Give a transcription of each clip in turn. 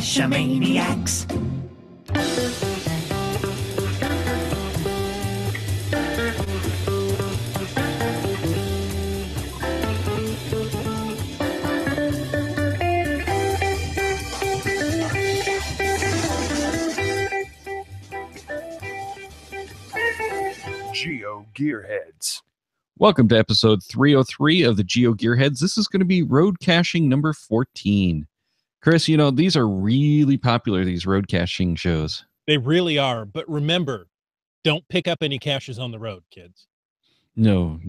Cash-a-maniacs. GeoGearHeads. Welcome to episode 303 of the GeoGearHeads. This is going to be road caching number 14. Chris, you know, these are really popular, these road caching shows. They really are. But remember, don't pick up any caches on the road, kids. No.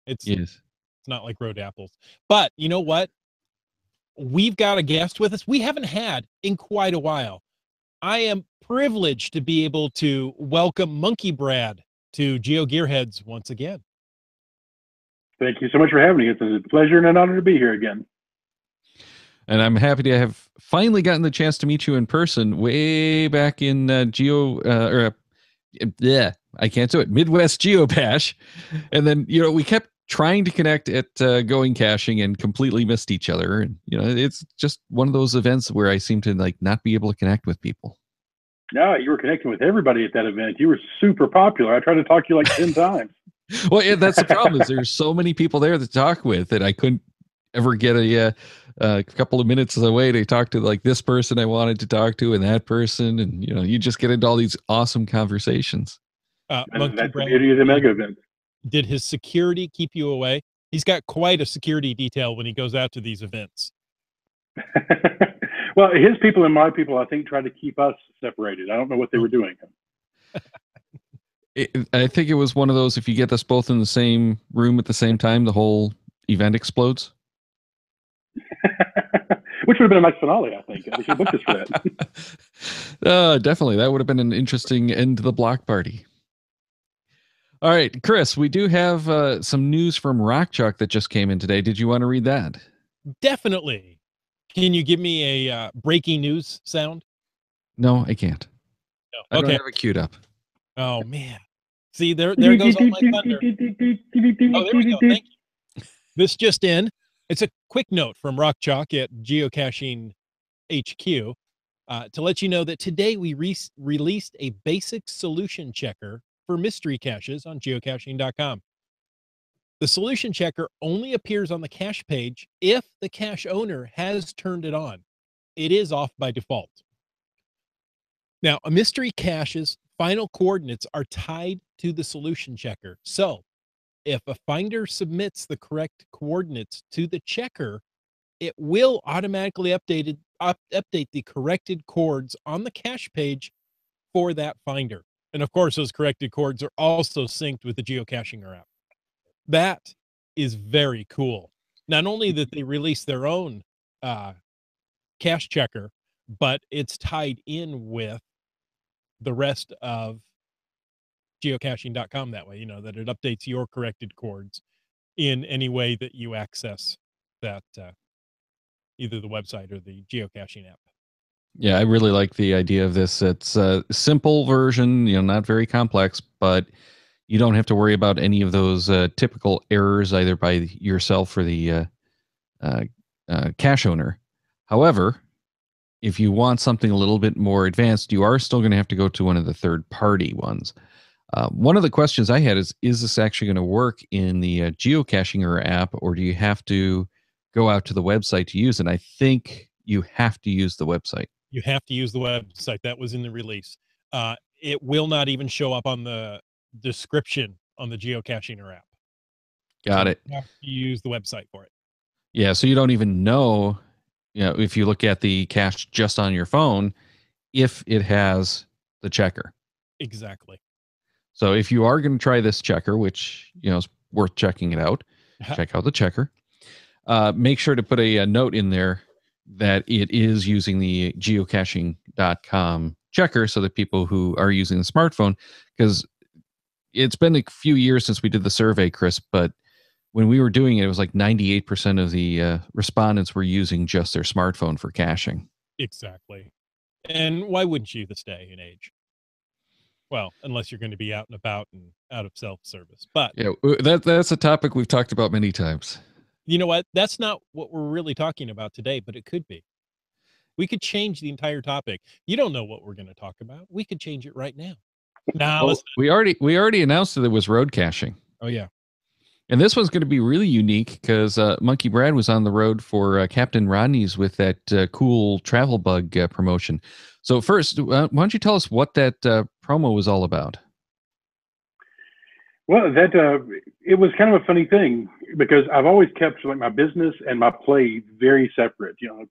It's not like road apples. But you know what? We've got a guest with us we haven't had in quite a while. I am privileged to be able to welcome Monkey Brad to GeoGearHeads once again. Thank you so much for having me. It's a pleasure and an honor to be here again. And I'm happy to have finally gotten the chance to meet you in person way back in Midwest Geobash. And then, you know, we kept trying to connect at Going Caching and completely missed each other. And, you know, it's just one of those events where I seem to not be able to connect with people. No, you were connecting with everybody at that event. You were super popular. I tried to talk to you like 10 times. Well, yeah, that's the problem is there's so many people there to talk with that I couldn't ever get a couple of minutes away to talk to like this person I wanted to talk to and that person. And, you know, you just get into all these awesome conversations. That's the beauty of the mega event. Did his security keep you away? He's got quite a security detail when he goes out to these events. Well, his people and my people, I think, try to keep us separated. I don't know what they were doing. I think it was one of those, if you get us both in the same room at the same time, the whole event explodes. Which would have been a nice finale, I think. We should book this for that. Definitely. That would have been an interesting end to the block party. All right, Chris, we do have some news from Rock Chalk that just came in today. Did you want to read that? Definitely. Can you give me a breaking news sound? No, I can't. No. I don't have it queued up. Oh, man. See, there goes all my thunder. Oh, there we go. Thank you. This just in. It's a quick note from Rock Chalk at Geocaching HQ to let you know that today we released a basic solution checker for mystery caches on geocaching.com. The solution checker only appears on the cache page if the cache owner has turned it on. It is off by default. Now, a mystery cache's final coordinates are tied to the solution checker. So, if a finder submits the correct coordinates to the checker, it will automatically update the corrected coords on the cache page for that finder. And of course, those corrected coords are also synced with the geocaching app. That is very cool. Not only that they release their own cache checker, but it's tied in with the rest of geocaching.com that way, you know, that it updates your corrected coords in any way that you access that either the website or the geocaching app. Yeah, I really like the idea of this. It's a simple version, you know, not very complex, but you don't have to worry about any of those typical errors either by yourself or the cache owner. However, if you want something a little bit more advanced, you are still going to have to go to one of the third-party ones. One of the questions I had is this actually going to work in the geocaching app, or do you have to go out to the website to use it? And I think you have to use the website. You have to use the website. That was in the release. It will not even show up on the description on the geocaching app. Got it. You have to use the website for it. Yeah, so you don't even know, you know, if you look at the cache just on your phone, if it has the checker. Exactly. So if you are going to try this checker, which, you know, is worth checking it out, check out the checker. Make sure to put a note in there that it is using the geocaching.com checker so that people who are using the smartphone, because it's been a few years since we did the survey, Chris, but when we were doing it, it was like 98% of the respondents were using just their smartphone for caching. Exactly. And why wouldn't you this day and age? Well, unless you're going to be out and about and out of self-service. But yeah, that's a topic we've talked about many times. You know what? That's not what we're really talking about today, but it could be. We could change the entire topic. You don't know what we're going to talk about. We could change it right now. Now, well, we already announced that it was road caching. Oh yeah. And this one's going to be really unique because Monkey Brad was on the road for Captain Rodney's with that cool travel bug promotion. So first, why don't you tell us what that promo was all about? Well, it was kind of a funny thing because I've always kept like my business and my play very separate. You know, I've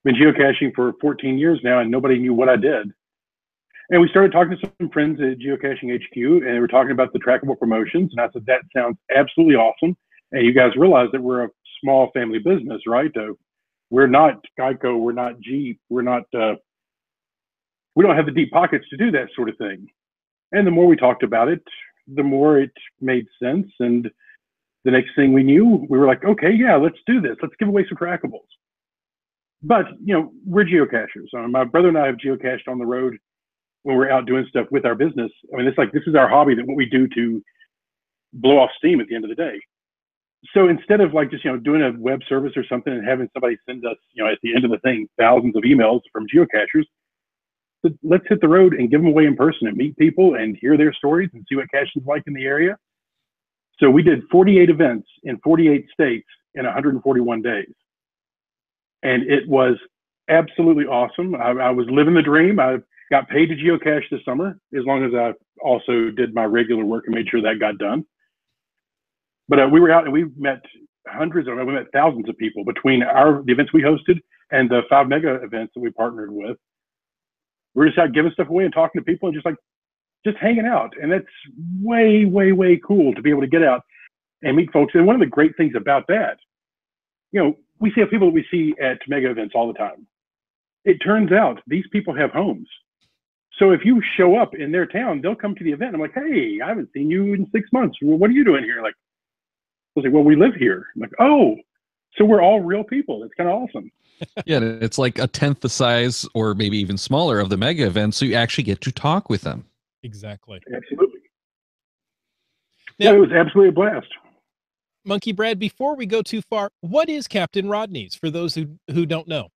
been geocaching for 14 years now, and nobody knew what I did. And we started talking to some friends at Geocaching HQ, and they were talking about the trackable promotions. And I said, that sounds absolutely awesome. And you guys realize that we're a small family business, right? We're not Geico, we're not Jeep, we're not. We don't have the deep pockets to do that sort of thing. And the more we talked about it, the more it made sense. And the next thing we knew, we were like, okay, yeah, let's do this. Let's give away some trackables. But, you know, we're geocachers. My brother and I have geocached on the road when we're out doing stuff with our business. I mean, it's like, this is our hobby, that what we do to blow off steam at the end of the day. So instead of like just, you know, doing a web service or something and having somebody send us, you know, at the end of the thing, thousands of emails from geocachers, let's hit the road and give them away in person and meet people and hear their stories and see what caching's like in the area. So we did 48 events in 48 states in 141 days. And it was absolutely awesome. I was living the dream. I got paid to geocache this summer, as long as I also did my regular work and made sure that got done. But we were out and we met we met thousands of people between the events we hosted and the 5 mega events that we partnered with. We're just out giving stuff away and talking to people and just hanging out. And that's way, way, way cool to be able to get out and meet folks. And one of the great things about that, you know, we see people that we see at mega events all the time. It turns out these people have homes. So if you show up in their town, they'll come to the event. I'm like, hey, I haven't seen you in 6 months. Well, what are you doing here? Like, I was like, well, we live here. I'm like, oh, so we're all real people. That's kind of awesome. Yeah, it's like a tenth the size or maybe even smaller of the mega events. So you actually get to talk with them. Exactly. Absolutely. Now, yeah, it was absolutely a blast. Monkey Brad, before we go too far, what is Captain Rodney's for those who don't know?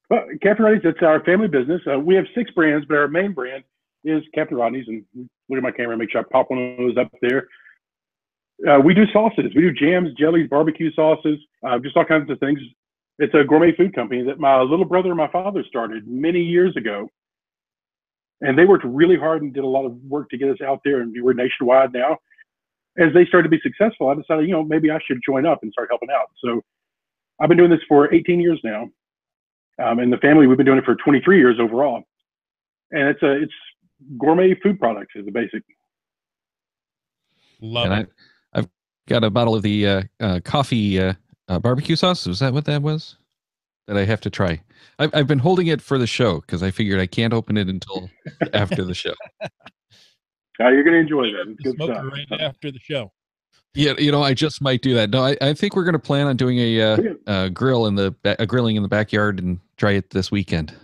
Well, Captain Rodney's, it's our family business. We have 6 brands, but our main brand is Captain Rodney's. And look at my camera, make sure I pop one of those up there. We do sauces. We do jams, jellies, barbecue sauces, just all kinds of things. It's a gourmet food company that my little brother and my father started many years ago. And they worked really hard and did a lot of work to get us out there, and we're nationwide now. As they started to be successful, I decided, you know, maybe I should join up and start helping out. So I've been doing this for 18 years now. And the family, we've been doing it for 23 years overall. And it's gourmet food products is the basic. Love it. I've got a bottle of the coffee barbecue sauce. Was that what that was? That I have to try. I've been holding it for the show because I figured I can't open it until after the show. You're going to enjoy that. It's good Smoke stuff. right after the show. Yeah, you know, I just might do that. No, I think we're going to plan on doing a grilling in the backyard and try it this weekend.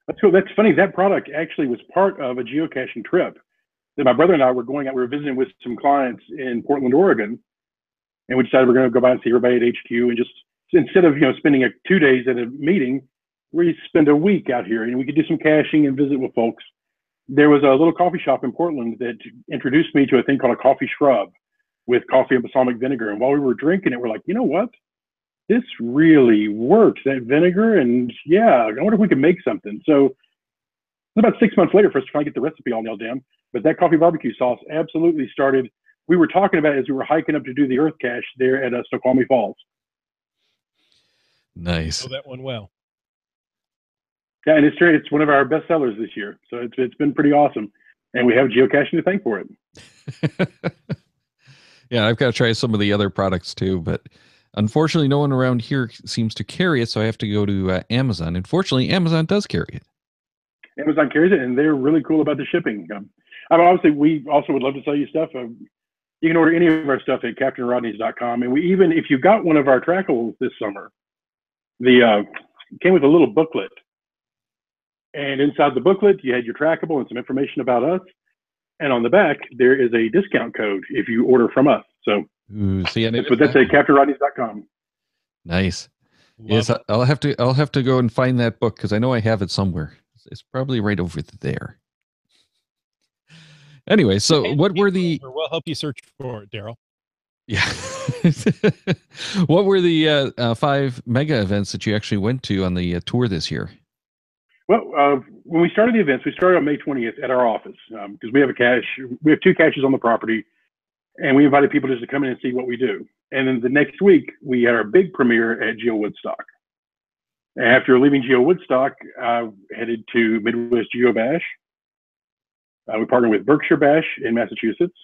That's cool. That's funny. That product actually was part of a geocaching trip that my brother and I were going out. We were visiting with some clients in Portland, Oregon, and we decided we're going to go by and see everybody at HQ, and just instead of, you know, spending 2 days at a meeting, we spend a week out here, and we could do some caching and visit with folks. There was a little coffee shop in Portland that introduced me to a thing called a coffee shrub with coffee and balsamic vinegar. And while we were drinking it, we're like, you know what? This really works, that vinegar. And yeah, I wonder if we could make something. So it was about 6 months later for us to try and get the recipe all nailed down. But that coffee barbecue sauce absolutely started. We were talking about it as we were hiking up to do the Earth Cache there at Snoqualmie Falls. Nice. Oh, that one well. Yeah, and it's one of our best sellers this year. So it's been pretty awesome. And we have geocaching to thank for it. Yeah, I've got to try some of the other products too, but unfortunately no one around here seems to carry it, so I have to go to Amazon. Unfortunately, Amazon does carry it. Amazon carries it, and they're really cool about the shipping. I mean, obviously, we also would love to sell you stuff. You can order any of our stuff at CaptainRodneys.com. And we even, if you got one of our trackables this summer, it came with a little booklet. And inside the booklet, you had your trackable and some information about us. And on the back, there is a discount code if you order from us. So Ooh, see, that's at CaptainRodneys.com. Nice. Yes, Love it. I'll have to go and find that book because I know I have it somewhere. It's probably right over there. Anyway, so Hand what me were the the folder. We'll help you search for it, Daryl. yeah what were the 5 mega events that you actually went to on the tour this year? Well, when we started the events, we started on May 20th at our office because we have a cache. We have 2 caches on the property, and we invited people just to come in and see what we do. And then the next week, we had our big premiere at Geo Woodstock. After leaving Geo Woodstock, I headed to Midwest Geo Bash. We partnered with Berkshire Bash in Massachusetts.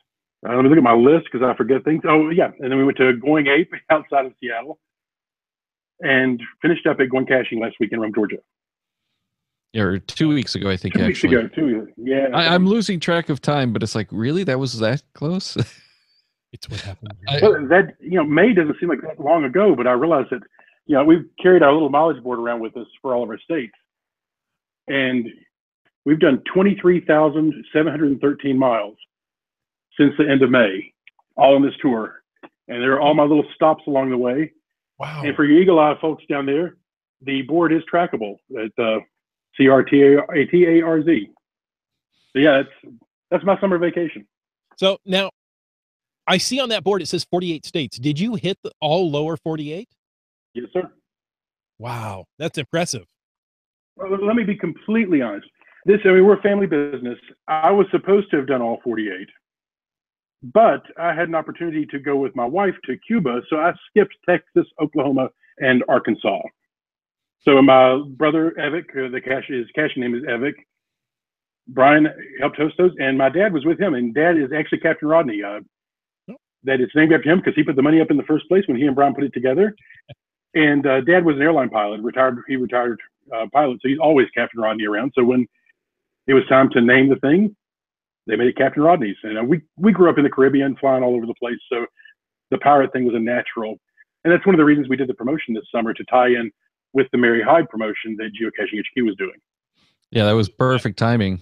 Let me look at my list because I forget things. Oh, yeah. And then we went to Going Ape outside of Seattle and finished up at Going Caching last week in Rome, Georgia. Yeah, or 2 weeks ago, I think. 2 weeks actually. ago, 2 weeks. Yeah. I'm losing track of time, but it's like, really, that was that close? It's what happened. Well, that May doesn't seem like that long ago, but I realized that we've carried our little mileage board around with us for all of our states, and we've done 23,713 miles since the end of May, all on this tour, and there are all my little stops along the way. Wow. And for you Eagle Eye folks down there, the board is trackable at CRTARZ. So yeah, that's my summer vacation. So now, I see on that board it says 48 states. Did you hit all lower 48? Yes, sir. Wow, that's impressive. Well, let me be completely honest. We're a family business. I was supposed to have done all 48, but I had an opportunity to go with my wife to Cuba, so I skipped Texas, Oklahoma, and Arkansas. So my brother Evic, his caching name is Evic. Brian helped host those, and my dad was with him. And Dad is actually Captain Rodney. That it's named after him because he put the money up in the first place when he and Brian put it together. And Dad was an airline pilot, he retired pilot, so he's always Captain Rodney around. So when it was time to name the thing, they made it Captain Rodney's. And we grew up in the Caribbean, flying all over the place, so the pirate thing was a natural. And that's one of the reasons we did the promotion this summer, to tie in with the Mary Hyde promotion that Geocaching HQ was doing. Yeah, that was perfect timing.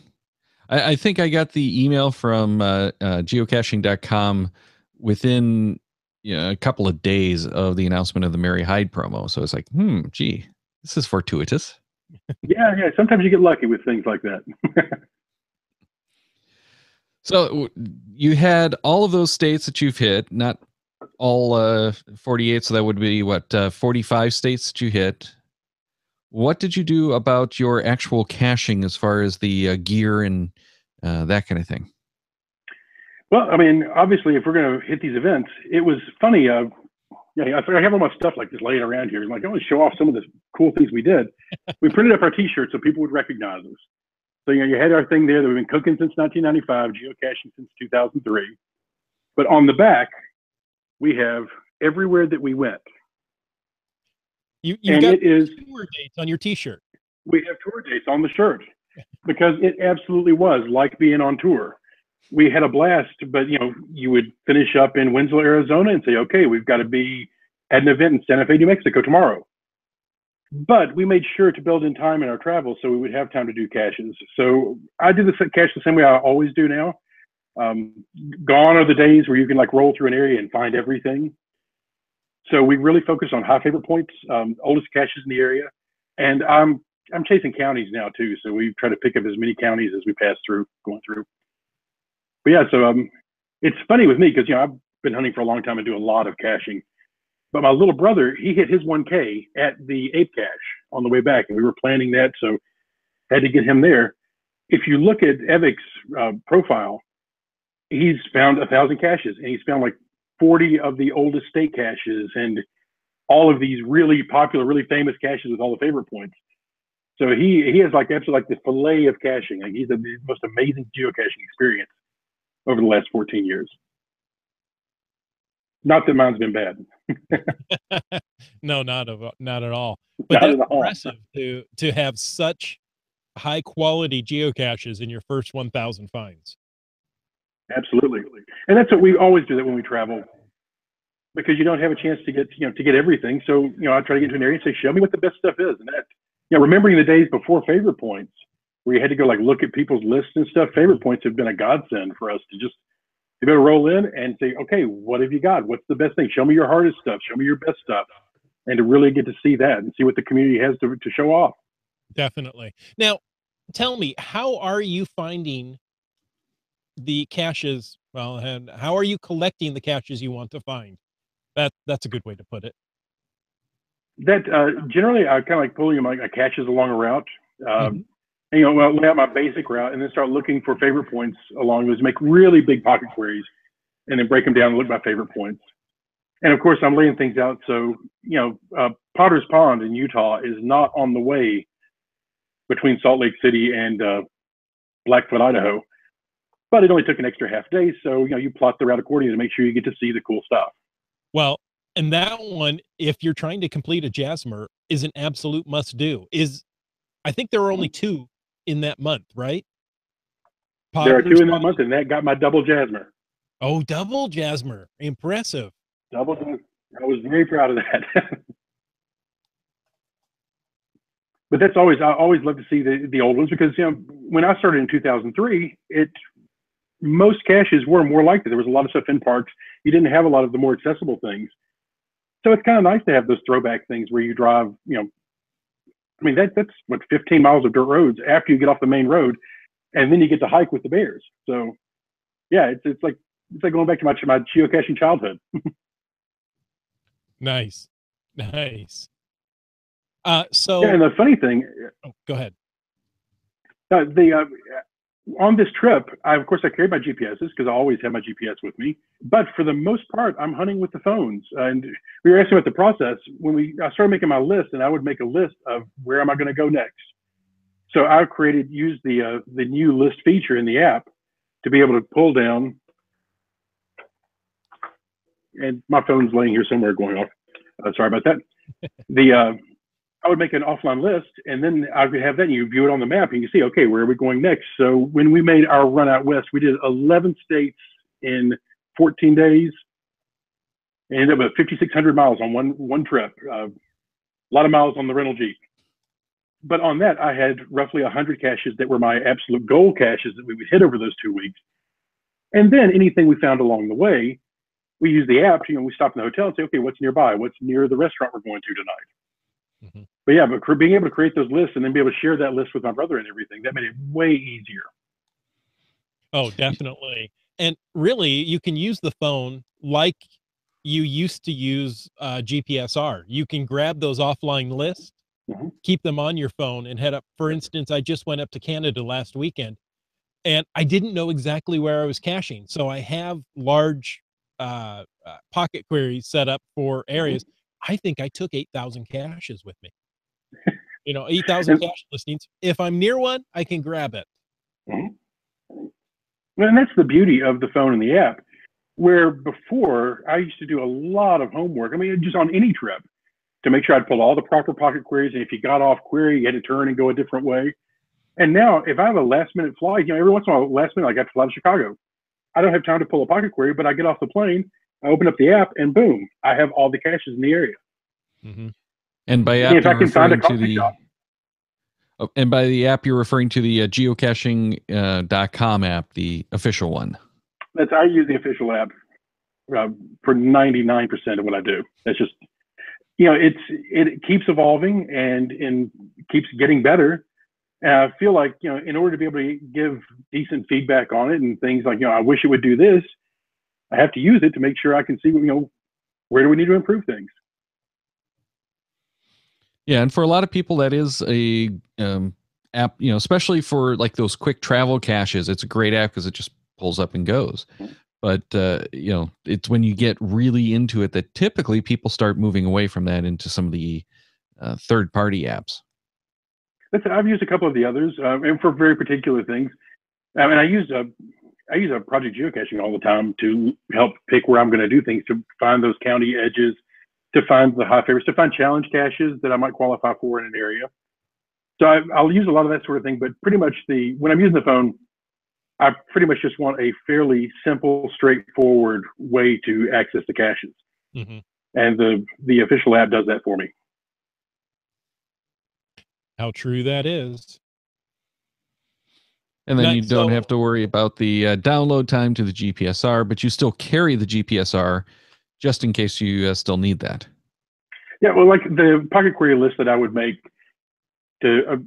I think I got the email from geocaching.com within a couple of days of the announcement of the Mary Hyde promo. So it's like, gee, this is fortuitous. Yeah. Sometimes you get lucky with things like that. So you had all of those states that you've hit, not all 48. So that would be 45 states that you hit. What did you do about your actual caching as far as the gear and that kind of thing? Well, I mean, obviously, if we're going to hit these events, it was funny. I have all my stuff like this laying around here. Like, I want to show off some of the cool things we did. We printed up our T-shirts so people would recognize us. So, you had our thing there that we've been cooking since 1995, geocaching since 2003. But on the back, we have everywhere that we went. You've got tour dates on your T-shirt. We have tour dates on the shirt because it absolutely was like being on tour. We had a blast, but you would finish up in Winslow, Arizona, and say, okay, we've got to be at an event in Santa Fe, New Mexico tomorrow. But we made sure to build in time in our travel so we would have time to do caches. So I do the cache the same way I always do now. Gone are the days where you can roll through an area and find everything. So we really focus on high favorite points, oldest caches in the area. And I'm chasing counties now too. So we try to pick up as many counties as we pass through, going through. But yeah, so it's funny with me because I've been hunting for a long time and do a lot of caching. But my little brother, he hit his 1K at the Ape Cache on the way back, and we were planning that, so had to get him there. If you look at Evic's profile, he's found 1,000 caches, and he's found 40 of the oldest state caches and all of these really popular, really famous caches with all the favorite points. So he has absolutely the fillet of caching. He's the most amazing geocaching experience over the last 14 years. Not that mine's been bad. No, not at all. But that's impressive to have such high quality geocaches in your first 1,000 finds. Absolutely. And that's what we always do that when we travel, because you don't have a chance to get everything. So, I try to get to an area and say, show me what the best stuff is. And that, remembering the days before favorite points, where you had to go look at people's lists and stuff, favorite points have been a godsend for us to be able to roll in and say, okay, what have you got? What's the best thing? Show me your hardest stuff. Show me your best stuff. and to really get to see that and see what the community has to show off. Definitely. Now, tell me, how are you finding the caches? Well, and how are you collecting the caches you want to find? That's a good way to put it. That generally, I kind of like pulling my caches along a route. Mhm. And, lay out my basic route and then start looking for favorite points along those. Make really big pocket queries, and then break them down and look at my favorite points. And of course, I'm laying things out so Potter's Pond in Utah is not on the way between Salt Lake City and Blackfoot, Idaho. But it only took an extra half day, so you plot the route accordingly to make sure you get to see the cool stuff. Well, and that one, if you're trying to complete a Jasmer, is an absolute must do. I think there are only 2 in that month, right? There are 2 in that month, and that got my double Jasmer. Oh, double Jasmer. Impressive. Double. I was very proud of that. But I always love to see the old ones, because when I started in 2003, most caches were more like that. There was a lot of stuff in parks. You didn't have a lot of the more accessible things. So it's kind of nice to have those throwback things where you drive, that's what, 15 miles of dirt roads after you get off the main road, and then you get to hike with the bears. So yeah, it's like going back to my geocaching childhood. Nice. So yeah, and the funny thing, go ahead. On this trip, of course, I carried my GPSs because I always have my GPS with me. But for the most part, I'm hunting with the phones. And we were asking about the process. I started making my list, and I would make a list of where am I going to go next. So I used the new list feature in the app to be able to pull down. And my phone's laying here somewhere going off. Sorry about that. I would make an offline list, and then I would have that, and you view it on the map, and you see, okay, where are we going next? So when we made our run out west, we did 11 states in 14 days, and ended up with 5,600 miles on one trip. A lot of miles on the rental Jeep. But on that, I had roughly 100 caches that were my absolute goal caches that we would hit over those 2 weeks. And then anything we found along the way, we use the app. We stop in the hotel and say, okay, what's nearby? What's near the restaurant we're going to tonight? Mm-hmm. But yeah, being able to create those lists and then be able to share that list with my brother and everything, that made it way easier. Oh, definitely. And really, you can use the phone like you used to use GPSR. You can grab those offline lists, mm-hmm. keep them on your phone, and head up. For instance, I just went up to Canada last weekend, and I didn't know exactly where I was caching. So I have large pocket queries set up for areas. Mm-hmm. I think I took 8,000 caches with me. 8,000 cache listings. If I'm near one, I can grab it. Mm-hmm. And that's the beauty of the phone and the app, where before I used to do a lot of homework. Just on any trip to make sure I'd pull all the proper pocket queries. And if you got off query, you had to turn and go a different way. And now if I have a last minute flight, every once in a while, last minute, I got to fly to Chicago. I don't have time to pull a pocket query, but I get off the plane, I open up the app, and boom, I have all the caches in the area. Mm-hmm. And by app, you're referring to the shop. And by the app, you're referring to the geocaching.com app, the official one. I use the official app for 99% of what I do. That's just, it keeps evolving and keeps getting better. And I feel like, in order to be able to give decent feedback on it and things like, I wish it would do this, I have to use it to make sure I can see, where do we need to improve things? Yeah, and for a lot of people, that is a app, especially for like those quick travel caches. It's a great app because it just pulls up and goes. But, it's when you get really into it that typically people start moving away from that into some of the third-party apps. I've used a couple of the others, and for very particular things. I use a Project Geocaching all the time to help pick where I'm going to do things, to find those county edges, to find the high favorites, to find challenge caches that I might qualify for in an area. So I'll use a lot of that sort of thing, but pretty much when I'm using the phone, I pretty much just want a fairly simple, straightforward way to access the caches. Mm-hmm. And the official app does that for me. How true that is. And then you don't have to worry about the download time to the GPSR, but you still carry the GPSR just in case you still need that. Yeah, well, like the pocket query list that I would make to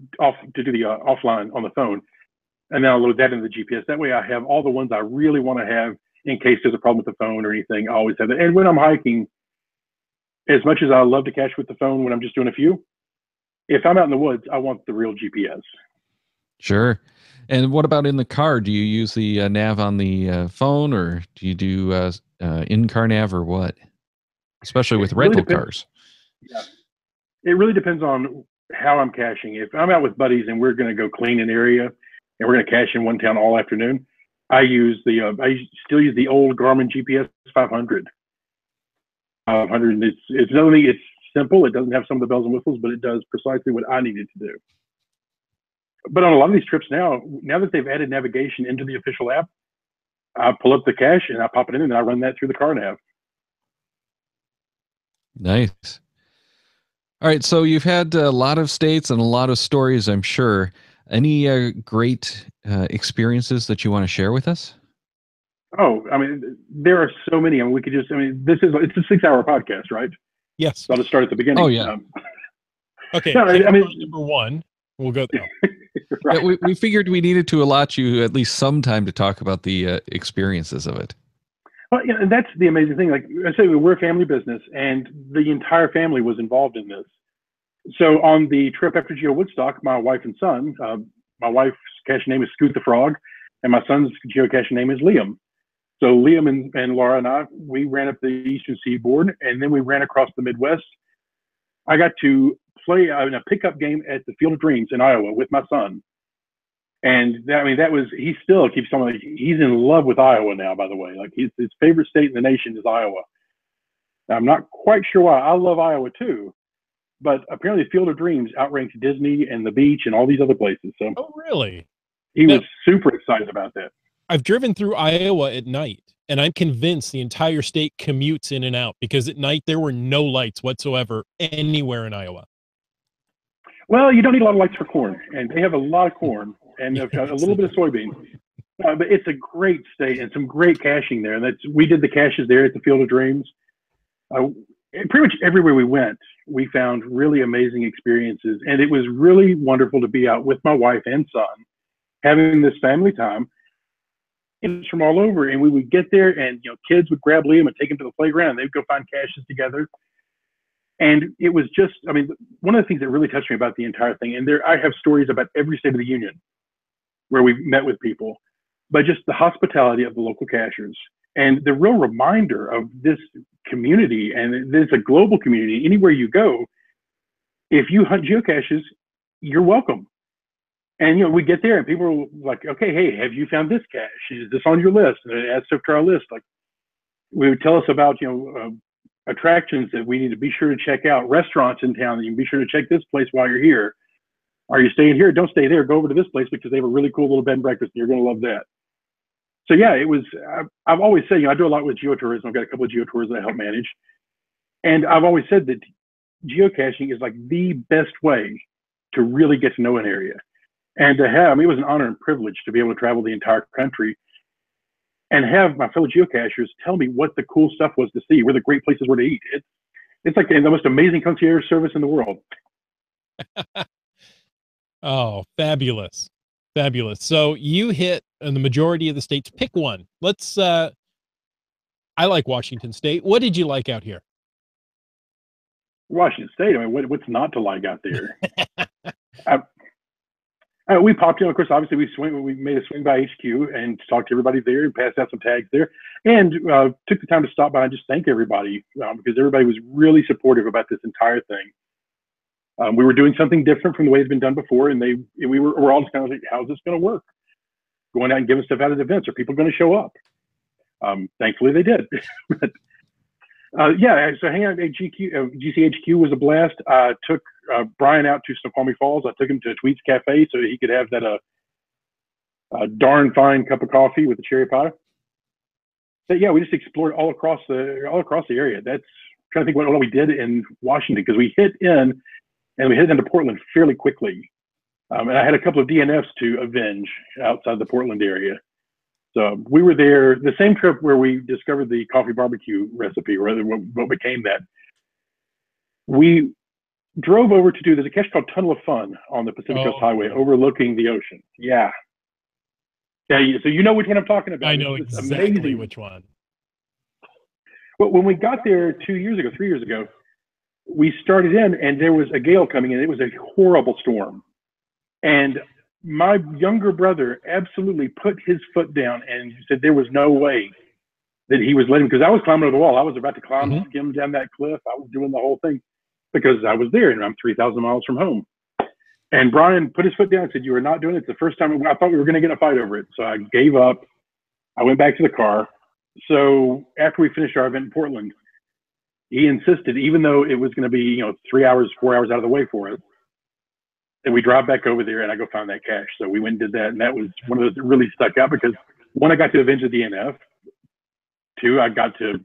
do the offline on the phone, and then I'll load that into the GPS. That way, I have all the ones I really want to have in case there's a problem with the phone or anything. I always have it. And when I'm hiking, as much as I love to cache with the phone when I'm just doing a few, if I'm out in the woods, I want the real GPS. Sure. And what about in the car? Do you use the nav on the phone, or do you do in-car nav, or what? Especially with rental cars. Yeah, it really depends on how I'm caching. If I'm out with buddies and we're going to go clean an area and we're going to cache in one town all afternoon, I still use the old Garmin GPS 500. 500. It's simple. It doesn't have some of the bells and whistles, but it does precisely what I needed to do. But on a lot of these trips now that they've added navigation into the official app, I pull up the cache and I pop it in and I run that through the car nav. Nice. All right. So you've had a lot of states and a lot of stories, I'm sure. Any great experiences that you want to share with us? Oh, I mean, there are so many. I mean, it's a 6-hour podcast, right? Yes. So I'll just start at the beginning. Oh, yeah. Okay. No, I mean, number one, we'll go there. Right. Yeah, we figured we needed to allot you at least some time to talk about the experiences of it. Well, yeah, and that's the amazing thing. Like I say, we're a family business, and the entire family was involved in this. So on the trip after Geo Woodstock, my wife and son, my wife's cache name is Scoot the Frog, and my son's geocache name is Liam. So Liam and Laura and I, we ran up the Eastern Seaboard, and then we ran across the Midwest. I got to play in a pickup game at the Field of Dreams in Iowa with my son. And he still keeps telling me he's in love with Iowa now, by the way. Like his favorite state in the nation is Iowa. Now, I'm not quite sure why. I love Iowa too, but apparently Field of Dreams outranks Disney and the beach and all these other places. So, oh, really? He was super excited about that. I've driven through Iowa at night, and I'm convinced the entire state commutes in and out because at night there were no lights whatsoever anywhere in Iowa. Well, you don't need a lot of lights for corn, and they have a lot of corn and a little bit of soybeans. But it's a great state and some great caching there. And we did the caches there at the Field of Dreams. Pretty much everywhere we went, we found really amazing experiences, and it was really wonderful to be out with my wife and son, having this family time. It's from all over, and we would get there, and kids would grab Liam and take him to the playground. And they'd go find caches together, and it was just, I mean, one of the things that really touched me about the entire thing, and I have stories about every state of the union where we've met with people, but just the hospitality of the local cachers and the real reminder of this community, and there's a global community. Anywhere you go, if you hunt geocaches, you're welcome. And we get there and people are like, okay, hey, have you found this cache? Is this on your list? And it adds stuff to our list. Like, we would tell us about attractions that we need to be sure to check out, restaurants in town that you can be sure to check this place while you're here. Are you staying here? Don't stay there. Go over to this place because they have a really cool little bed and breakfast, and you're going to love that. So yeah, it was. I've always said, I do a lot with geotourism. I've got a couple of geotours that I help manage, and I've always said that geocaching is like the best way to really get to know an area. And to have, it was an honor and privilege to be able to travel the entire country and have my fellow geocachers tell me what the cool stuff was to see, where the great places were to eat. It's like the most amazing concierge service in the world. Oh, fabulous. Fabulous. So you hit in the majority of the states. Pick one. Let's, I like Washington State. What did you like out here? Washington State, I mean, what's not to like out there? We popped in, of course, obviously we made a swing by HQ and talked to everybody there and passed out some tags there, and took the time to stop by and just thank everybody because everybody was really supportive about this entire thing. We were doing something different from the way it's been done before, and we're all just kind of like, how's this going to work? Going out and giving stuff out at events. Are people going to show up? Thankfully, they did. But, yeah, so hanging out at GCHQ was a blast. I took Brian out to Snoqualmie Falls. I took him to Tweet's Cafe so he could have that darn fine cup of coffee with the cherry pie. But yeah, we just explored all across the area. That's trying to think what we did in Washington, because we hit into Portland fairly quickly, and I had a couple of DNFs to avenge outside the Portland area. So we were there the same trip where we discovered the coffee barbecue recipe, or rather what became that. we drove over to do, there's a cache called Tunnel of Fun on the Pacific Coast Highway overlooking the ocean. Yeah. Yeah, so you know which one I'm talking about. I know exactly which one. But when we got there 3 years ago, we started in and there was a gale coming in. It was a horrible storm. And my younger brother absolutely put his foot down and said there was no way that he was letting, because I was climbing over the wall. I was about to climb, skim down that cliff. I was doing the whole thing because I was there and I'm 3,000 miles from home. And Brian put his foot down and said, "You are not doing it. It's the first time." I thought we were going to get in a fight over it. So I gave up. I went back to the car. So after we finished our event in Portland, he insisted, even though it was going to be, 3 hours, 4 hours out of the way for us, and we drive back over there and I go find that cache. So we went and did that. And that was one of those that really stuck out because one, I got to avenge the DNF. Two, I got to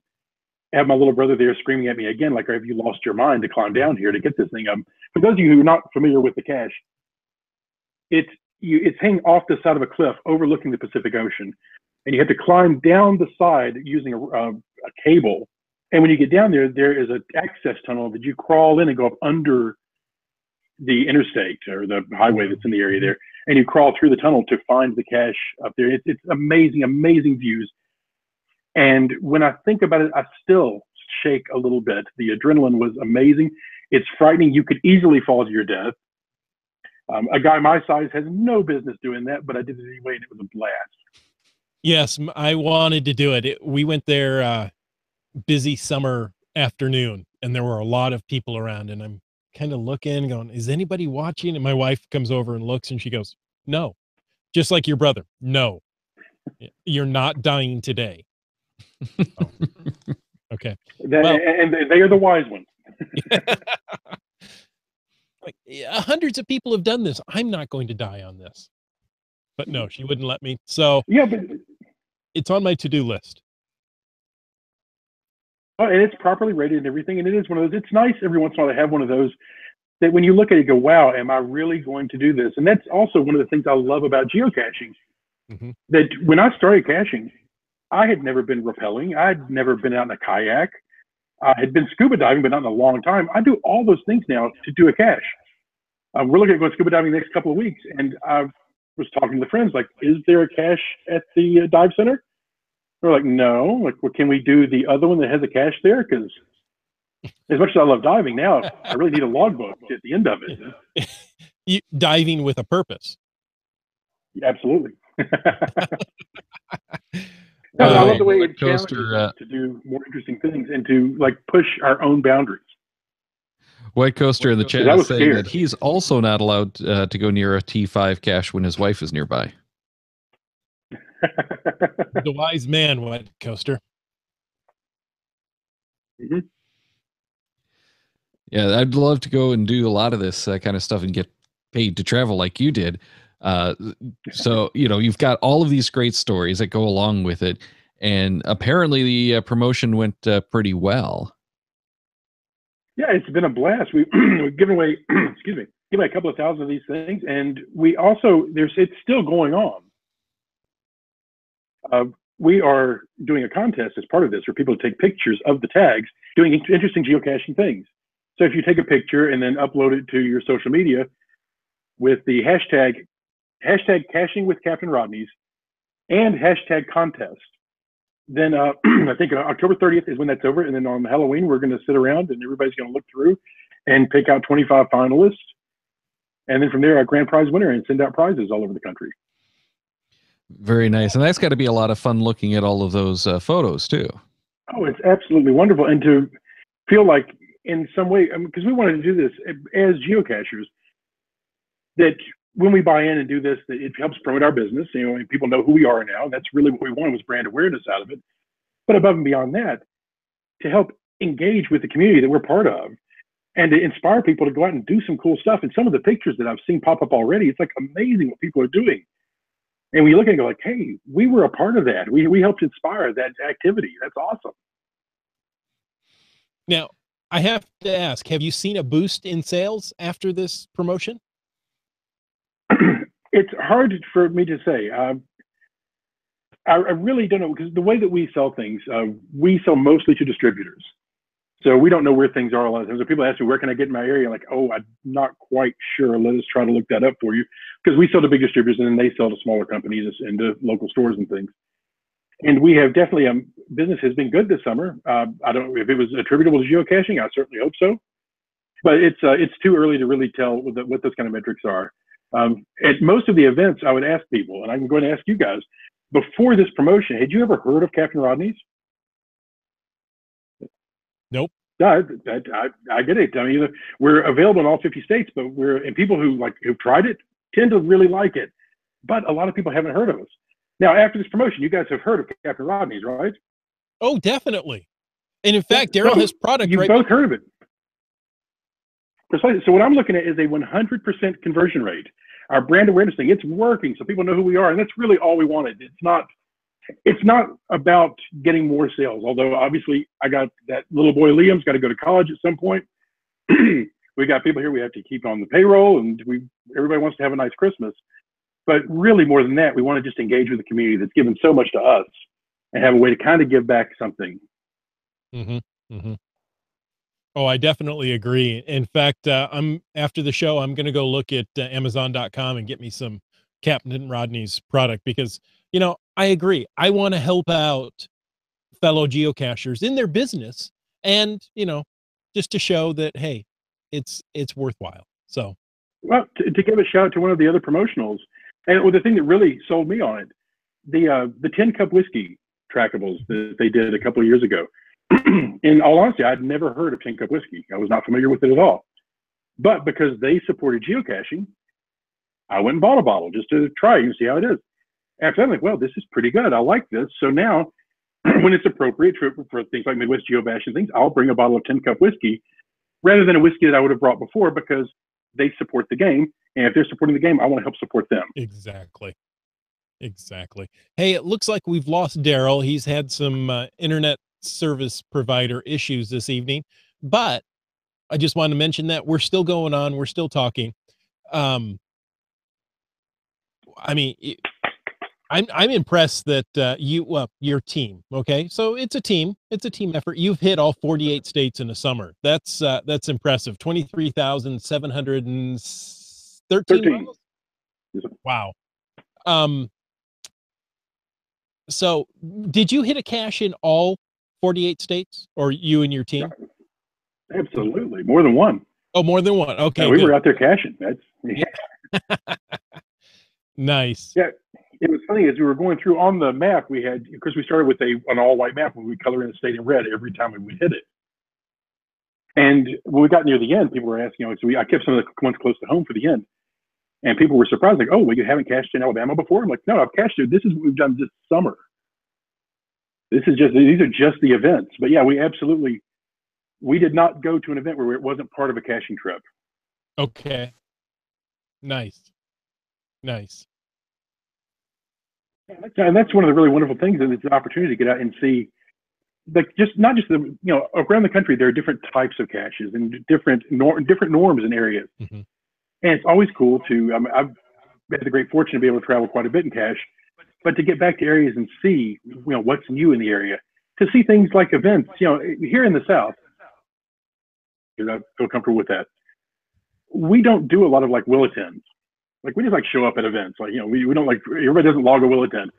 have my little brother there screaming at me again, like, "Have you lost your mind to climb down here to get this thing?" For those of you who are not familiar with the cache, it's hanging off the side of a cliff overlooking the Pacific Ocean. And you have to climb down the side using a cable. And when you get down there, there is an access tunnel that you crawl in and go up under the interstate or the highway that's in the area there, and you crawl through the tunnel to find the cache up there. It's amazing, amazing views. And when I think about it, I still shake a little bit. The adrenaline was amazing. It's frightening. You could easily fall to your death. A guy my size has no business doing that, but I did it anyway, and it was a blast. Yes, I wanted to do it. We went there busy summer afternoon, and there were a lot of people around, and I'm kind of looking, going, "Is anybody watching?" And my wife comes over and looks, and she goes, "No," just like your brother. "No, you're not dying today." Oh. Okay. And they are the wise ones. Like, hundreds of people have done this. I'm not going to die on this. But no, she wouldn't let me. So yeah, but it's on my to-do list. And it's properly rated and everything. And it is one of those, it's nice every once in a while to have one of those that when you look at it, you go, "Wow, am I really going to do this?" And that's also one of the things I love about geocaching. That when I started caching, I had never been rappelling. I had never been out in a kayak. I had been scuba diving, but not in a long time. I do all those things now to do a cache. We're looking at going scuba diving the next couple of weeks. And I was talking to the friends, like, "Is there a cache at the dive center?" They're like, "No." Like, "Well, can we do the other one that has a cache there?" Because as much as I love diving now, I really need a logbook at the end of it. Diving with a purpose. Absolutely. I love the way it challenges us to do more interesting things and to push our own boundaries. White Coaster in the chat is saying that he's also not allowed to go near a T5 cache when his wife is nearby. The wise man, White Coaster. Yeah, I'd love to go and do a lot of this kind of stuff and get paid to travel like you did. So, you've got all of these great stories that go along with it. And apparently the promotion went pretty well. Yeah, it's been a blast. We've given away, given away a couple of thousand of these things. And we also, it's still going on. We are doing a contest as part of this for people to take pictures of the tags doing interesting geocaching things. So if you take a picture and then upload it to your social media with the hashtag caching with Captain Rodney's and hashtag contest, then I think October 30th is when that's over. And then on Halloween, we're going to sit around and everybody's going to look through and pick out 25 finalists. And then from there, our grand prize winner, and send out prizes all over the country. Very nice. And that's got to be a lot of fun looking at all of those photos too. Oh, it's absolutely wonderful. And to feel like in some way, because we wanted to do this as geocachers, that when we buy in and do this, that it helps promote our business. People know who we are now. That's really what we wanted, was brand awareness out of it. But above and beyond that, to help engage with the community that we're part of and to inspire people to go out and do some cool stuff. And some of the pictures that I've seen pop up already, it's amazing what people are doing. And we look at it and go "Hey, we were a part of that. We helped inspire that activity. That's awesome." Now, I have to ask, have you seen a boost in sales after this promotion? It's hard for me to say. I really don't know, because the way that we sell things, we sell mostly to distributors. So we don't know where things are a lot of times. So people ask me, where can I get in my area? I'm like, oh, I'm not quite sure. Let us try to look that up for you. Because we sell to big distributors and then they sell to smaller companies and to local stores and things. And we have definitely, business has been good this summer. I don't know if it was attributable to geocaching. I certainly hope so. But it's too early to really tell what those kind of metrics are. At most of the events, I would ask people, and I'm going to ask you guys, before this promotion, had you ever heard of Captain Rodney's? Nope. I get it. I mean, we're available in all 50 states, but and people who've tried it tend to really like it. But a lot of people haven't heard of us. Now, after this promotion, you guys have heard of Captain Rodney's, right? Oh, definitely. And in fact, Daryl has product You've right both heard of it. Precisely. So what I'm looking at is a 100% conversion rate. Our brand awareness thing, it's working, so people know who we are, and that's really all we wanted. It's not about getting more sales, although obviously I got that little boy Liam's got to go to college at some point. We got people here we have to keep on the payroll, and everybody wants to have a nice Christmas. But really more than that, we want to just engage with the community that's given so much to us and have a way to kind of give back something. Mm-hmm. Mm-hmm. Oh, I definitely agree. In fact, after the show, I'm going to go look at Amazon.com and get me some Captain Rodney's product because, I agree. I want to help out fellow geocachers in their business and, just to show that, hey, it's worthwhile. So, well, to give a shout out to one of the other promotionals, and the thing that really sold me on it, the 10 Cup Whiskey trackables that they did a couple of years ago. In all honesty, I'd never heard of 10 Cup Whiskey. I was not familiar with it at all. But because they supported geocaching, I went and bought a bottle just to try and see how it is. After that, I'm like, well, this is pretty good. I like this. So now, when it's appropriate for things like Midwest Geobash and things, I'll bring a bottle of 10 Cup Whiskey rather than a whiskey that I would have brought before because they support the game. And if they're supporting the game, I want to help support them. Exactly. Hey, it looks like we've lost Daryl. He's had some internet service provider issues this evening, but I just wanted to mention that we're still going on. We're still talking. I mean, I'm impressed that your team. Okay, so it's a team effort. You've hit all 48 states in the summer. That's impressive. 23,713 miles. Wow. So did you hit a cache in all 48 states, or you and your team? Absolutely, more than one. Oh, more than one. Okay, yeah, we were out there caching. That's nice. Yeah, it was funny as we were going through on the map. We had, because we started with an all-white map, and we color in the state in red every time we would hit it. And when we got near the end, people were asking. So I kept some of the ones close to home for the end, and people were surprised, like, "Oh, well, you haven't cached in Alabama before?" I'm like, "No, I've cached it. This is what we've done this summer. These are just the events." But yeah, we did not go to an event where it wasn't part of a caching trip. Okay. Nice. And that's one of the really wonderful things, is it's an opportunity to get out and see, like, not just around the country, there are different types of caches and different norms in areas. Mm-hmm. And it's always cool to, I've had the great fortune to be able to travel quite a bit in cache, but to get back to areas and see, what's new in the area, to see things like events, here in the South, I feel comfortable with that. We don't do a lot of like will attends. Like, we just show up at events. Like, we don't everybody doesn't log a will attend.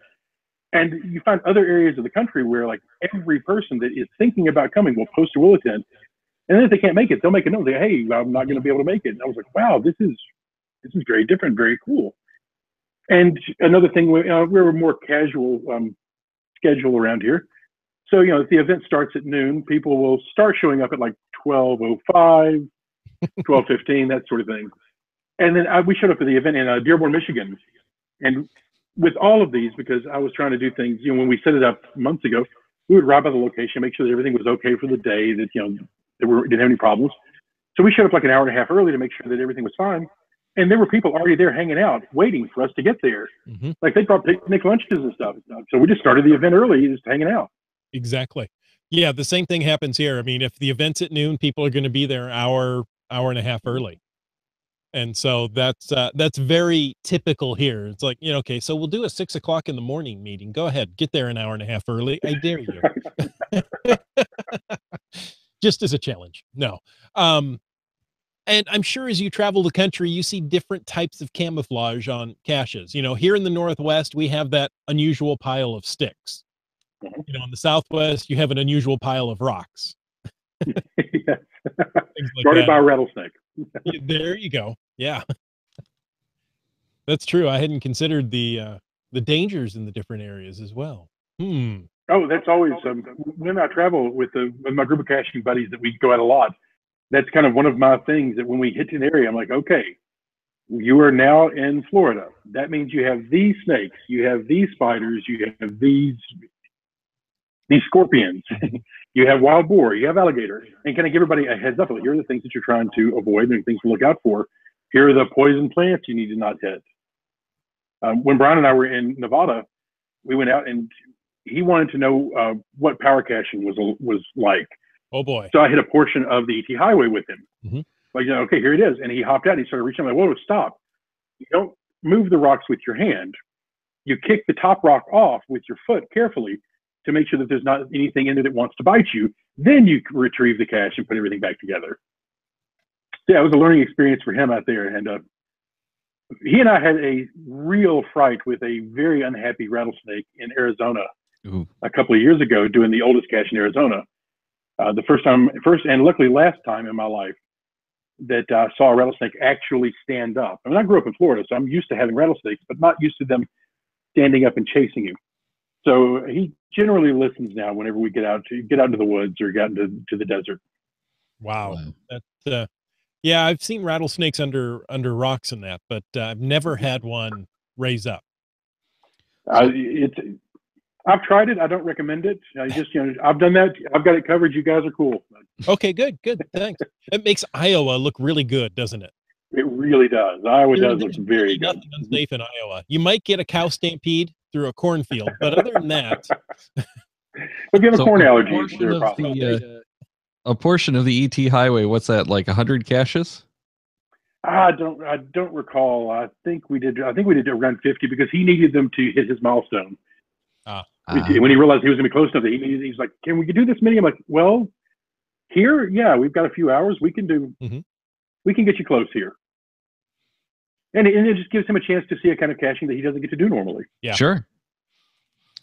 And you find other areas of the country where every person that is thinking about coming will post a will attend. And then if they can't make it, they'll make a note. They go, "Hey, I'm not going to be able to make it." And I was like, wow, this is very different, very cool. And another thing, we're a more casual schedule around here. So, if the event starts at noon, people will start showing up at 12:05, 12:15, that sort of thing. And then we showed up at the event in Dearborn, Michigan. And with all of these, because I was trying to do things, when we set it up months ago, we would arrive at the location, make sure that everything was okay for the day, that, that we didn't have any problems. So we showed up an hour and a half early to make sure that everything was fine. And there were people already there hanging out, waiting for us to get there. Mm-hmm. They brought picnic lunches and stuff. So we just started the event early, just hanging out. Exactly. Yeah, the same thing happens here. I mean, if the event's at noon, people are going to be there an hour and a half early. And so that's very typical here. It's like, okay, so we'll do a 6 o'clock in the morning meeting. Go ahead, get there an hour and a half early. I dare you. just as a challenge. No. And I'm sure as you travel the country, you see different types of camouflage on caches. You know, here in the Northwest, we have that unusual pile of sticks. You know, in the Southwest, you have an unusual pile of rocks. Yes. Things like Guarded that. by a rattlesnake. There you go. Yeah. That's true. I hadn't considered the dangers in the different areas as well. Oh, that's always when I travel with my group of caching buddies that we go out a lot. That's kind of one of my things that when we hit an area, I'm like, okay, you are now in Florida. That means you have these snakes, you have these spiders, you have these scorpions, you have wild boar, you have alligator, and kind of give everybody a heads up. Like, here are the things that you're trying to avoid and things to look out for. Here are the poison plants you need to not hit. When Brian and I were in Nevada, we went out and he wanted to know what power caching was like. Oh boy! So I hit a portion of the ET highway with him. Like, you know, okay, here it is. And he hopped out. And he started reaching. I'm like, whoa, stop! You don't move the rocks with your hand. You kick the top rock off with your foot carefully to make sure that there's not anything in there that wants to bite you. Then you retrieve the cache and put everything back together. So yeah, it was a learning experience for him out there. And he and I had a real fright with a very unhappy rattlesnake in Arizona a couple of years ago, doing the oldest cache in Arizona. The first and luckily last time in my life that I saw a rattlesnake actually stand up. I mean, I grew up in Florida, so I'm used to having rattlesnakes, but not used to them standing up and chasing you. So he generally listens now whenever we get out into the woods or get into the desert. Wow. That's yeah, I've seen rattlesnakes under rocks and that, but I've never had one raise up. I've tried it. I don't recommend it. I've done that. I've got it covered. You guys are cool. Okay, good. Thanks. It makes Iowa look really good, doesn't it? It really does. Iowa does look very good. Nothing unsafe in Iowa. You might get a cow stampede through a cornfield, but other than that, if you have a corn allergy, a portion of the ET highway. What's that, like 100 caches? I don't recall. I think we did around 50 because he needed them to hit his milestone. When he realized he was going to be close enough, he's like, "Can we do this many?" I'm like, "Well, here, yeah, we've got a few hours. We can do. We can get you close here." And it just gives him a chance to see a kind of caching that he doesn't get to do normally. Yeah, sure.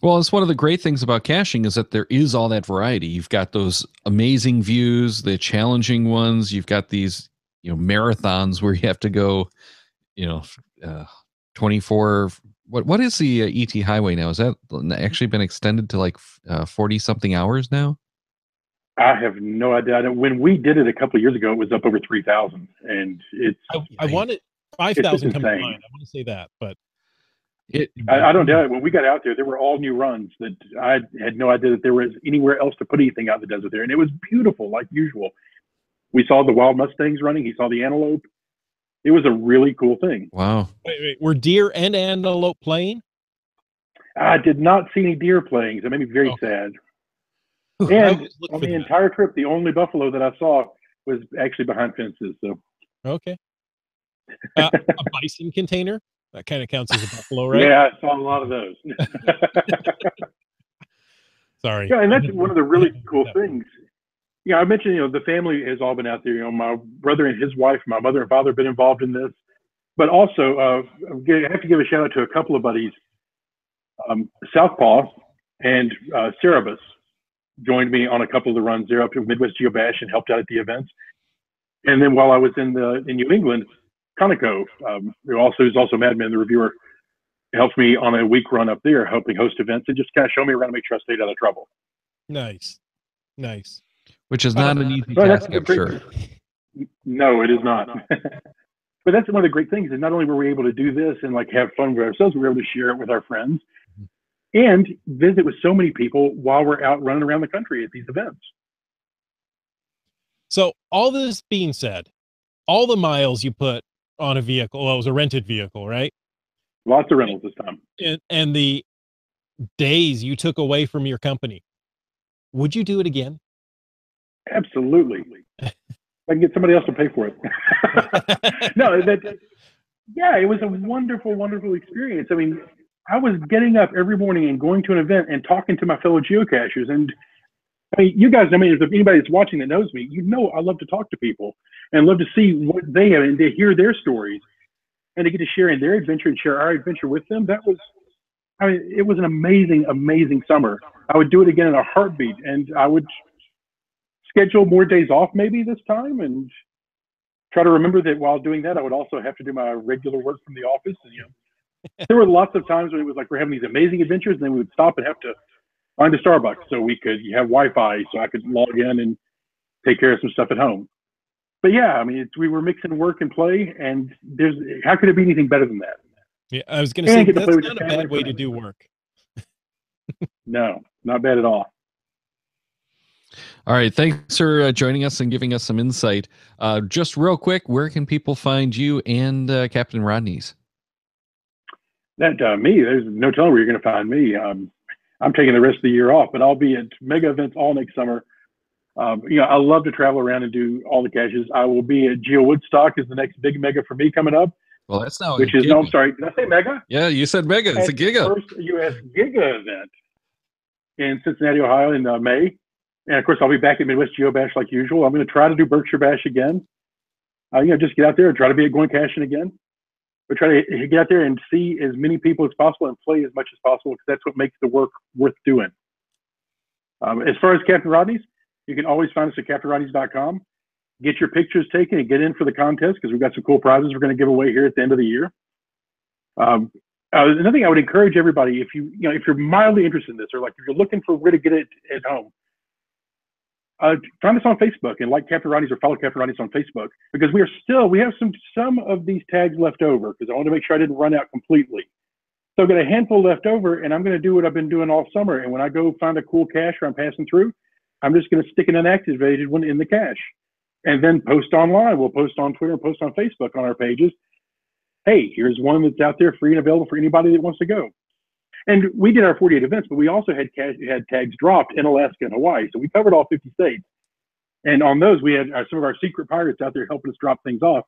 Well, it's one of the great things about caching is that there is all that variety. You've got those amazing views, the challenging ones. You've got these, marathons where you have to go, 24. What is the ET highway now? Is that actually been extended to like 40 something hours now? I have no idea. When we did it a couple of years ago, it was up over 3,000, and it's. I wanted 5,000 come to mind. I want to say that, but I don't doubt it. When we got out there were all new runs that I had no idea that there was anywhere else to put anything out in the desert there, and it was beautiful, like usual. We saw the wild mustangs running. He saw the antelope. It was a really cool thing. Wow. Wait, were deer and antelope playing? I did not see any deer playing. So it made me very sad. And on the entire trip, the only buffalo that I saw was actually behind fences. So okay. A bison container? That kind of counts as a buffalo, right? Yeah, I saw a lot of those. Sorry. Yeah, and that's one of the really cool things. Yeah, I mentioned, the family has all been out there. My brother and his wife, my mother and father have been involved in this. But also, I have to give a shout out to a couple of buddies. Southpaw and Cerebus joined me on a couple of the runs there up to Midwest GeoBash and helped out at the events. And then while I was in New England, Conoco, who's also Madman, the reviewer, helped me on a week run up there, helping host events and just kind of show me around to make sure I stayed out of trouble. Nice. Which is not an easy task, I'm sure. No, it is not. But that's one of the great things is not only were we able to do this and like have fun with ourselves, we were able to share it with our friends and visit with so many people while we're out running around the country at these events. So all this being said, all the miles you put on a vehicle, well, it was a rented vehicle, right? Lots of rentals this time. And the days you took away from your company, would you do it again? Absolutely. I can get somebody else to pay for it. No, it was a wonderful, wonderful experience. I mean, I was getting up every morning and going to an event and talking to my fellow geocachers. And I mean, you guys know me. If anybody that's watching that knows me, you know I love to talk to people and love to see what they have and to hear their stories and to get to share in their adventure and share our adventure with them. That was, I mean, it was an amazing, amazing summer. I would do it again in a heartbeat, and I would schedule more days off maybe this time and try to remember that while doing that, I would also have to do my regular work from the office. And, there were lots of times when it was like we're having these amazing adventures, and then we would stop and have to find a Starbucks so we could have Wi-Fi so I could log in and take care of some stuff at home. But yeah, I mean, we were mixing work and play, and how could it be anything better than that? Yeah, I was going to say that's not a bad way to do work. No, not bad at all. All right. Thanks for joining us and giving us some insight. Just real quick, where can people find you and Captain Rodney's? That me, there's no telling where you're going to find me. I'm taking the rest of the year off, but I'll be at mega events all next summer. I love to travel around and do all the caches. I will be at Geo Woodstock is the next big mega for me coming up. Well, that's now which is, no, I'm sorry, did I say mega? Yeah, you said mega. It's a giga. First U.S. giga event in Cincinnati, Ohio in May. And of course, I'll be back at Midwest Geo Bash like usual. I'm going to try to do Berkshire Bash again. Just get out there and try to be at Going Caching again. But try to get out there and see as many people as possible and play as much as possible, because that's what makes the work worth doing. As far as Captain Rodney's, you can always find us at CaptainRodneys.com. Get your pictures taken and get in for the contest, because we've got some cool prizes we're going to give away here at the end of the year. Another thing I would encourage everybody, if you're mildly interested in this, or like if you're looking for where to get it at home, find us on Facebook and like Captain Rodney's or follow Captain Rodney's on Facebook, because we have some of these tags left over, because I want to make sure I didn't run out completely. So I've got a handful left over, and I'm going to do what I've been doing all summer. And when I go find a cool cache or I'm passing through, I'm just going to stick an inactivated one in the cache and then post online. We'll post on Twitter and post on Facebook on our pages. Hey, here's one that's out there free and available for anybody that wants to go. And we did our 48 events, but we also had tags dropped in Alaska and Hawaii. So we covered all 50 states. And on those, we had some of our secret pirates out there helping us drop things off.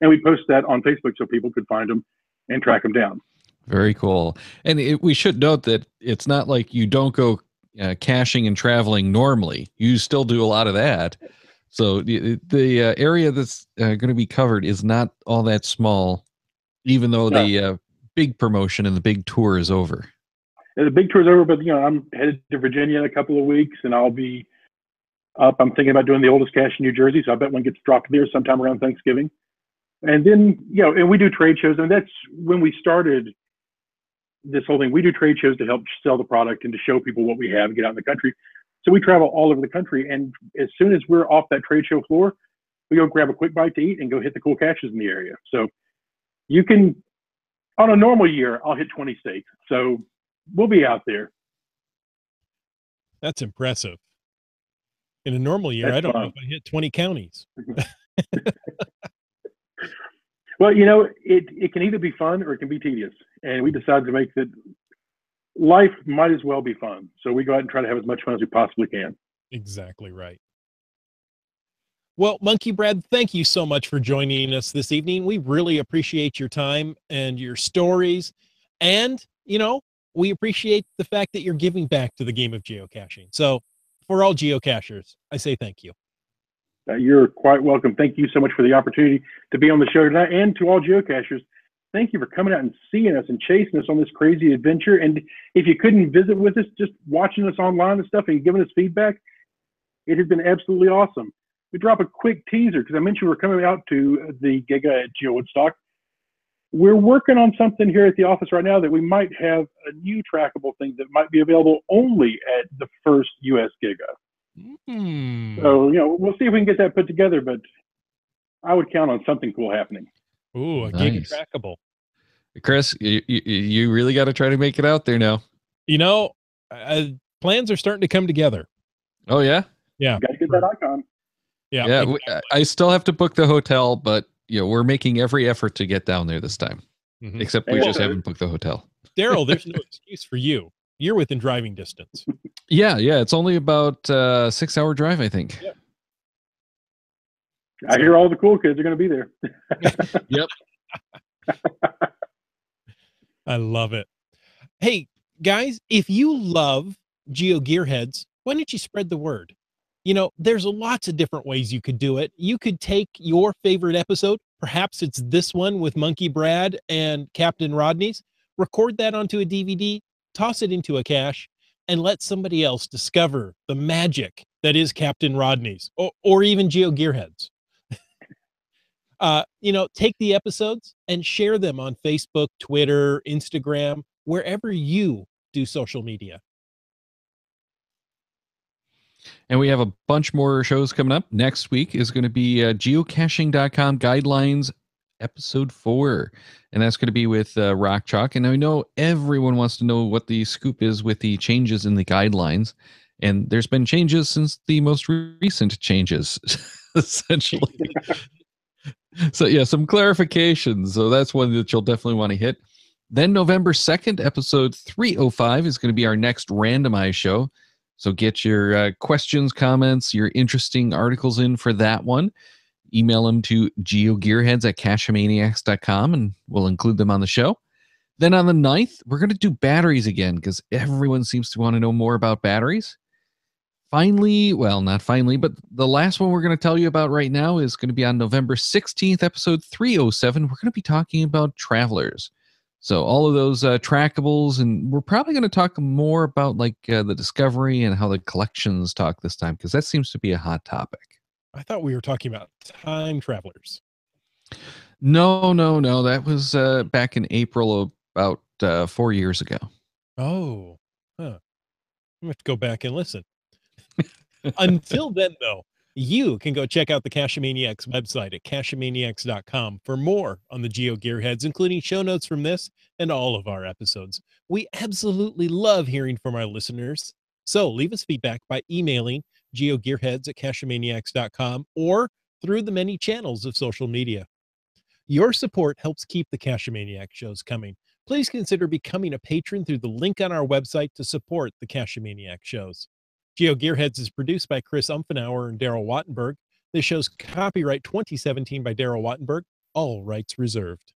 And we posted that on Facebook so people could find them and track them down. Very cool. And we should note that it's not like you don't go caching and traveling normally. You still do a lot of that. So the area that's going to be covered is not all that small, even though the big promotion and the big tour is over. The big tour is over, but I'm headed to Virginia in a couple of weeks, and I'll be up. I'm thinking about doing the oldest cache in New Jersey, so I bet one gets dropped there sometime around Thanksgiving. And then, and we do trade shows, and that's when we started this whole thing. We do trade shows to help sell the product and to show people what we have and get out in the country. So we travel all over the country, and as soon as we're off that trade show floor, we go grab a quick bite to eat and go hit the cool caches in the area. So you can, on a normal year, I'll hit 20 states. So we'll be out there. That's impressive. In a normal year, I don't know if I hit 20 counties. Well, it can either be fun or it can be tedious. And we decided to make that life might as well be fun. So we go out and try to have as much fun as we possibly can. Exactly right. Well, Monkey Brad, thank you so much for joining us this evening. We really appreciate your time and your stories. And, we appreciate the fact that you're giving back to the game of geocaching. So for all geocachers, I say thank you. You're quite welcome. Thank you so much for the opportunity to be on the show tonight. And to all geocachers, thank you for coming out and seeing us and chasing us on this crazy adventure. And if you couldn't visit with us, just watching us online and stuff and giving us feedback, it has been absolutely awesome. We drop a quick teaser, because I mentioned we're coming out to the Giga at Geo Woodstock. We're working on something here at the office right now that we might have a new trackable thing that might be available only at the first US Giga. So, we'll see if we can get that put together, but I would count on something cool happening. Ooh, a Giga trackable. Chris, you really got to try to make it out there now. Plans are starting to come together. Oh, yeah? Yeah. Got to get that icon. Yeah. Yeah. Exactly. I still have to book the hotel, but we're making every effort to get down there this time. Mm-hmm. Except we just haven't booked the hotel. Daryl, there's no excuse for you. You're within driving distance. Yeah. It's only about 6-hour drive, I think. Yeah. I hear all the cool kids are going to be there. Yep. I love it. Hey, guys, if you love GeoGearHeads, Why don't you spread the word? You know, there's lots of different ways you could do it. You could take your favorite episode, perhaps it's this one with Monkey Brad and Captain Rodney's, record that onto a DVD, toss it into a cache, and let somebody else discover the magic that is Captain Rodney's or even GeoGearHeads. You know, take the episodes and share them on Facebook, Twitter, Instagram, wherever you do social media. And we have a bunch more shows coming up. Next week is going to be geocaching.com guidelines episode 4. And that's going to be with Rock Chalk. And I know everyone wants to know what the scoop is with the changes in the guidelines. And there's been changes since the most recent changes, essentially. So yeah, some clarifications. So that's one that you'll definitely want to hit. Then November 2nd, episode 305 is going to be our next randomized show. So get your questions, comments, your interesting articles in for that one. Email them to geogearheads@cachemaniacs.com and we'll include them on the show. Then on the 9th, we're going to do batteries again because everyone seems to want to know more about batteries. Finally, well, not finally, but the last one we're going to tell you about right now is going to be on November 16th, episode 307. We're going to be talking about travelers. So all of those trackables, and we're probably going to talk more about like the discovery and how the collections talk this time, because that seems to be a hot topic. I thought we were talking about time travelers. No. That was back in April, about 4 years ago. Oh, huh. I'm going to have to go back and listen. Until then, though, you can go check out the Cachemaniacs website at cachemaniacs.com for more on the GeoGearHeads, including show notes from this and all of our episodes. We absolutely love hearing from our listeners. So leave us feedback by emailing geogearheads@cachemaniacs.com or through the many channels of social media. Your support helps keep the Cachemaniac shows coming. Please consider becoming a patron through the link on our website to support the Cachemaniac shows. GeoGearHeads is produced by Chris Umfenauer and Daryl Wattenberg. This show's copyright 2017 by Daryl Wattenberg, all rights reserved.